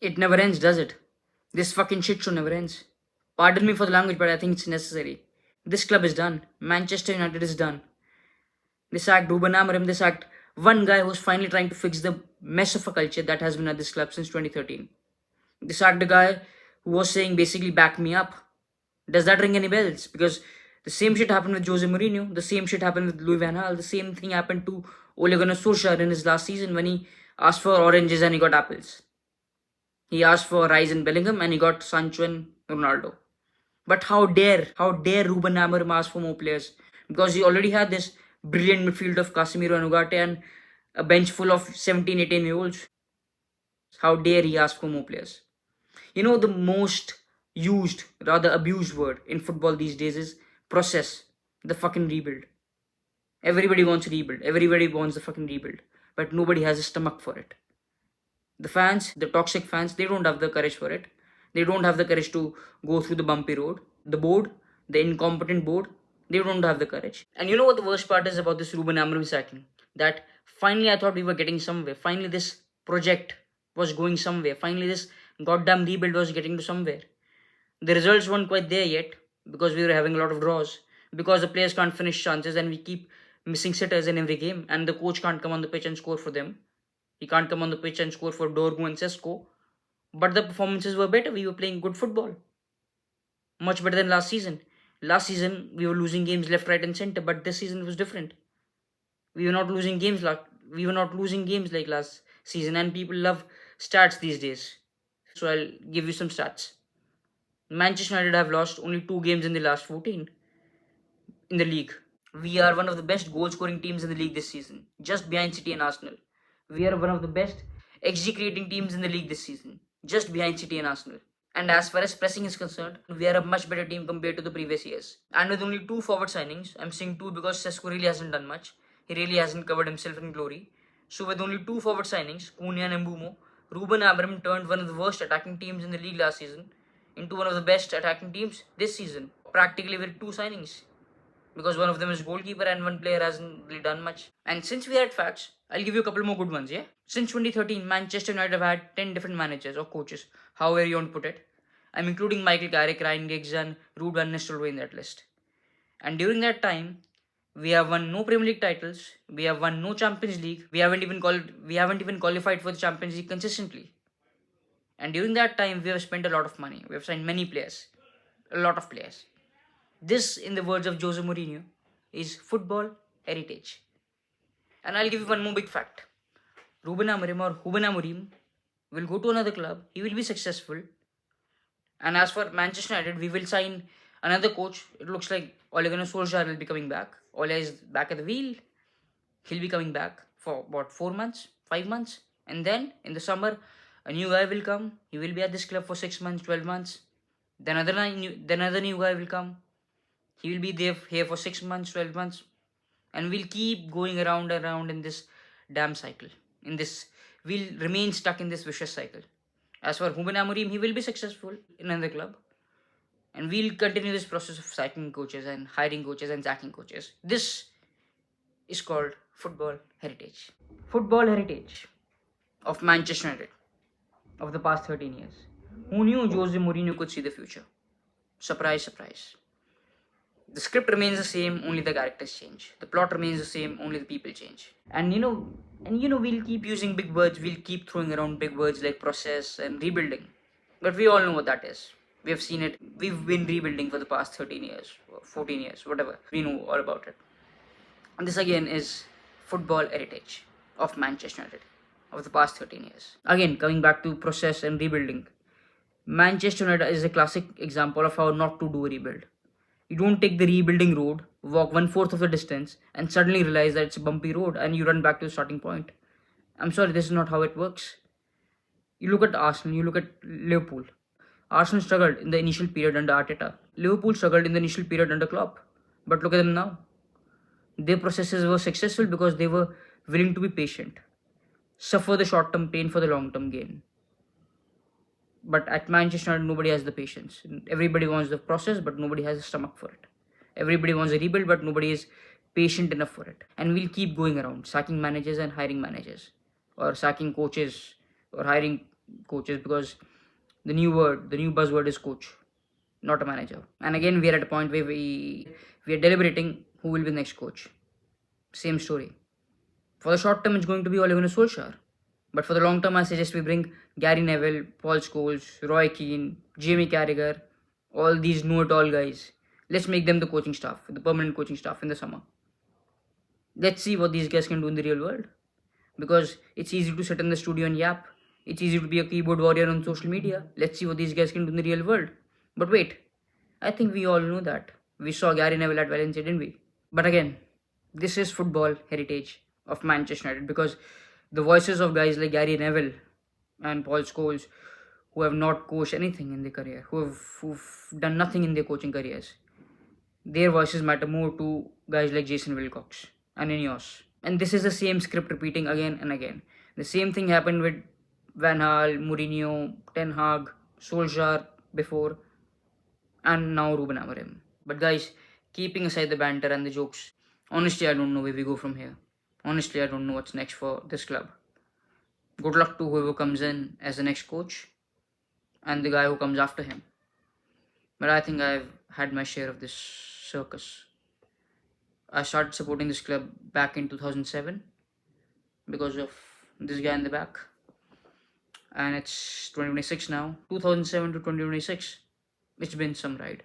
It never ends, does it? This fucking shit show never ends. Pardon me for the language, but I think it's necessary. This club is done. Manchester United is done. They sacked Ruben Amorim. They sacked one guy who's finally trying to fix the mess of a culture that has been at this club since 2013. They sacked a guy who was saying basically back me up. Does that ring any bells? Because the same shit happened with Jose Mourinho. The same shit happened with Louis Van Gaal. The same thing happened to Ole Gunnar Solskjaer in his last season when he asked for oranges and he got apples. He asked for Rice and Bellingham and he got Sancho and Ronaldo. But how dare Ruben Amorim ask for more players? Because he already had this brilliant midfield of Casemiro and Ugarte and a bench full of 17, 18-year-olds. How dare he ask for more players? You know, the most used, rather abused word in football these days is process. The fucking rebuild. Everybody wants rebuild. Everybody wants the fucking rebuild. But nobody has a stomach for it. The fans, the toxic fans, they don't have the courage for it. They don't have the courage to go through the bumpy road. The board, the incompetent board, they don't have the courage. And you know what the worst part is about this Ruben Amorim sacking? That finally I thought we were getting somewhere. Finally this project was going somewhere. Finally this goddamn rebuild was getting to somewhere. The results weren't quite there yet because we were having a lot of draws. Because the players can't finish chances and we keep missing sitters in every game and the coach can't come on the pitch and score for them. He can't come on the pitch and score for Dorgu and Sesko. But the performances were better. We were playing good football. Much better than last season. Last season, we were losing games left, right, and center. But this season it was different. We were not losing games like last season. And people love stats these days. So I'll give you some stats. Manchester United have lost only 2 games in the last 14 in the league. We are one of the best goal scoring teams in the league this season, just behind City and Arsenal. We are one of the best XG creating teams in the league this season, just behind City and Arsenal. And as far as pressing is concerned, we are a much better team compared to the previous years. And with only 2 forward signings, I'm saying 2 because Sesko really hasn't done much. He really hasn't covered himself in glory. So with only 2 forward signings, Cunha and Mbumo, Ruben Amorim turned one of the worst attacking teams in the league last season into one of the best attacking teams this season, practically with 2 signings. Because one of them is goalkeeper and one player hasn't really done much. And since we had facts, I'll give you a couple more good ones, yeah? Since 2013, Manchester United have had 10 different managers or coaches, however you want to put it. I'm including Michael Carrick, Ryan Giggs and Ruud van Nistelrooy in that list. And during that time, we have won no Premier League titles, we have won no Champions League, we haven't even qualified for the Champions League consistently. And during that time, we have spent a lot of money. We have signed many players, a lot of players. This, in the words of Jose Mourinho, is football heritage. And I'll give you one more big fact. Ruben Amorim will go to another club. He will be successful. And as for Manchester United, we will sign another coach. It looks like Ole Gunnar Solskjaer will be coming back. Ole is back at the wheel. He'll be coming back for what, 4 months, 5 months, and then in the summer, a new guy will come. He will be at this club for 6 months, 12 months. Then another new guy will come. He will be there here for 6 months, 12 months, and we'll keep going around and around in this damn cycle. We'll remain stuck in this vicious cycle. As for Ruben Amorim, he will be successful in another club, and we'll continue this process of sacking coaches and hiring coaches and sacking coaches. This is called football heritage. Football heritage of Manchester United of the past 13 years. Who knew Jose Mourinho could see the future? Surprise, surprise. The script remains the same, only the characters change. The plot remains the same, only the people change. And we'll keep using big words, we'll keep throwing around big words like process and rebuilding. But we all know what that is. We have seen it. We've been rebuilding for the past 13 years, 14 years, whatever. We know all about it. And this again is football heritage of Manchester United of the past 13 years. Again, coming back to process and rebuilding. Manchester United is a classic example of how not to do a rebuild. You don't take the rebuilding road, walk 1/4 of the distance, and suddenly realize that it's a bumpy road and you run back to the starting point. I'm sorry, this is not how it works. You look at Arsenal, you look at Liverpool. Arsenal struggled in the initial period under Arteta. Liverpool struggled in the initial period under Klopp. But look at them now. Their processes were successful because they were willing to be patient, suffer the short-term pain for the long-term gain. But at Manchester United, nobody has the patience. Everybody wants the process, but nobody has a stomach for it. Everybody wants a rebuild, but nobody is patient enough for it. And we'll keep going around, sacking managers and hiring managers, or sacking coaches, or hiring coaches, because the new buzzword is coach, not a manager. And again, we are at a point where we are deliberating who will be the next coach. Same story. For the short term, it's going to be Ole Gunnar Solskjaer. But for the long term, I suggest we bring Gary Neville, Paul Scholes, Roy Keane, Jamie Carragher, all these know-it-all guys. Let's make them the coaching staff, the permanent coaching staff in the summer. Let's see what these guys can do in the real world. Because it's easy to sit in the studio and yap. It's easy to be a keyboard warrior on social media. Let's see what these guys can do in the real world. But wait, I think we all know that. We saw Gary Neville at Valencia, didn't we? But again, this is football heritage of Manchester United, because the voices of guys like Gary Neville and Paul Scholes, who have not coached anything in their career, who've done nothing in their coaching careers, their voices matter more to guys like Jason Wilcox and Ineos. And this is the same script repeating again and again. The same thing happened with Van Gaal, Mourinho, Ten Hag, Solskjaer before, and now Ruben Amorim. But guys, keeping aside the banter and the jokes, honestly, I don't know where we go from here. Honestly, I don't know what's next for this club. Good luck to whoever comes in as the next coach and the guy who comes after him. But I think I've had my share of this circus. I started supporting this club back in 2007 because of this guy in the back. And it's 2026 now. 2007 to 2026. It's been some ride.